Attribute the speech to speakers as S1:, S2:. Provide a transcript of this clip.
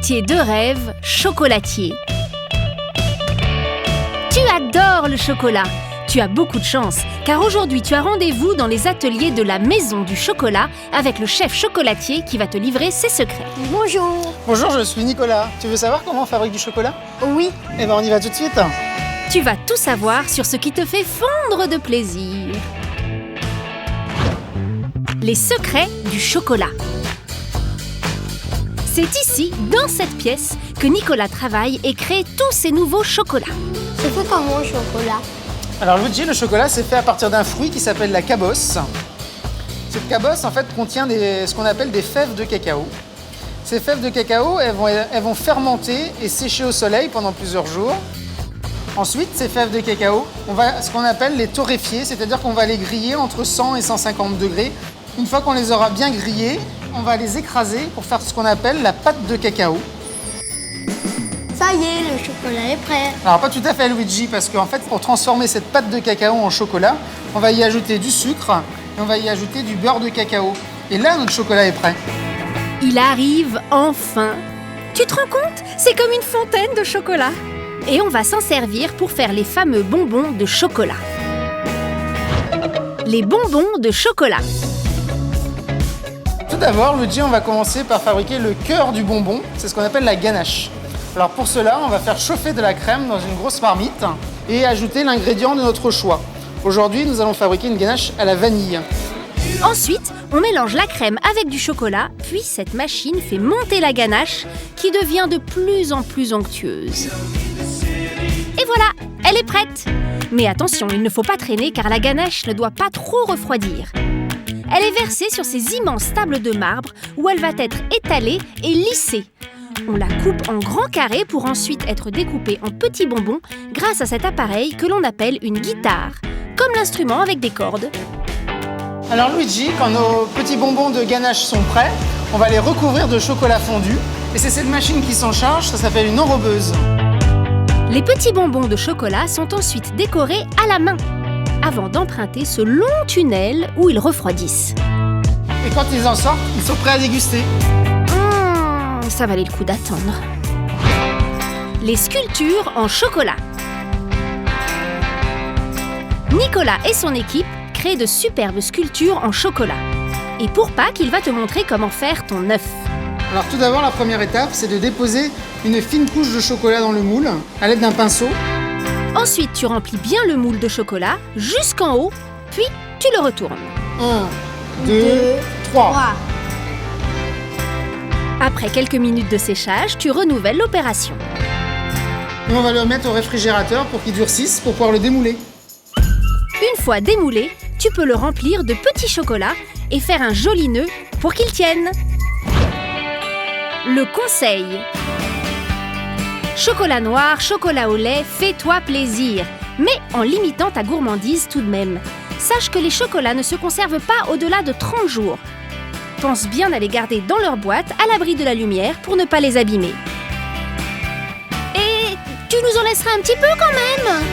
S1: métier de rêve, chocolatier. Tu adores le chocolat. Tu as beaucoup de chance, car aujourd'hui tu as rendez-vous dans les ateliers de la Maison du Chocolat avec le chef chocolatier qui va te livrer ses secrets.
S2: Bonjour.
S3: Bonjour, je suis Nicolas. Tu veux savoir comment on fabrique du chocolat?
S2: Oui.
S3: Eh ben on y va tout de suite.
S1: Tu vas tout savoir sur ce qui te fait fondre de plaisir. Les secrets du chocolat. C'est ici, dans cette pièce, que Nicolas travaille et crée tous ces nouveaux chocolats.
S2: C'est fait comment le chocolat?
S3: Alors Luigi, le chocolat c'est fait à partir d'un fruit qui s'appelle la cabosse. Cette cabosse en fait contient ce qu'on appelle des fèves de cacao. Ces fèves de cacao, elles vont fermenter et sécher au soleil pendant plusieurs jours. Ensuite, ces fèves de cacao, on va ce qu'on appelle les torréfier, c'est-à-dire qu'on va les griller entre 100 et 150 degrés. Une fois qu'on les aura bien grillés, on va les écraser pour faire ce qu'on appelle la pâte de cacao.
S2: Ça y est, le chocolat est prêt.
S3: Alors pas tout à fait Luigi, parce qu'en fait pour transformer cette pâte de cacao en chocolat, on va y ajouter du sucre et on va y ajouter du beurre de cacao. Et là notre chocolat est prêt.
S1: Il arrive enfin. Tu te rends compte? C'est comme une fontaine de chocolat. Et on va s'en servir pour faire les fameux bonbons de chocolat. Les bonbons de chocolat.
S3: Tout d'abord Luigi, on va commencer par fabriquer le cœur du bonbon, c'est ce qu'on appelle la ganache. Alors pour cela, on va faire chauffer de la crème dans une grosse marmite et ajouter l'ingrédient de notre choix. Aujourd'hui, nous allons fabriquer une ganache à la vanille.
S1: Ensuite, on mélange la crème avec du chocolat, puis cette machine fait monter la ganache qui devient de plus en plus onctueuse. Et voilà, elle est prête! Mais attention, il ne faut pas traîner car la ganache ne doit pas trop refroidir. Elle est versée sur ces immenses tables de marbre où elle va être étalée et lissée. On la coupe en grands carrés pour ensuite être découpée en petits bonbons grâce à cet appareil que l'on appelle une guitare, comme l'instrument avec des cordes.
S3: Alors Luigi, quand nos petits bonbons de ganache sont prêts, on va les recouvrir de chocolat fondu. Et c'est cette machine qui s'en charge, ça s'appelle une enrobeuse.
S1: Les petits bonbons de chocolat sont ensuite décorés à la main, avant d'emprunter ce long tunnel où ils refroidissent.
S3: Et quand ils en sortent, ils sont prêts à déguster.
S1: Ça valait le coup d'attendre. Les sculptures en chocolat. Nicolas et son équipe créent de superbes sculptures en chocolat. Et pour Pâques, il va te montrer comment faire ton œuf.
S3: Alors tout d'abord, la première étape, c'est de déposer une fine couche de chocolat dans le moule à l'aide d'un pinceau.
S1: Ensuite, tu remplis bien le moule de chocolat jusqu'en haut, puis tu le retournes.
S3: 1, 2, 3.
S1: Après quelques minutes de séchage, tu renouvelles l'opération.
S3: Et on va le mettre au réfrigérateur pour qu'il durcisse, pour pouvoir le démouler.
S1: Une fois démoulé, tu peux le remplir de petits chocolats et faire un joli nœud pour qu'il tienne. Le conseil. Chocolat noir, chocolat au lait, fais-toi plaisir, mais en limitant ta gourmandise tout de même. Sache que les chocolats ne se conservent pas au-delà de 30 jours. Pense bien à les garder dans leur boîte, à l'abri de la lumière, pour ne pas les abîmer. Et tu nous en laisseras un petit peu quand même!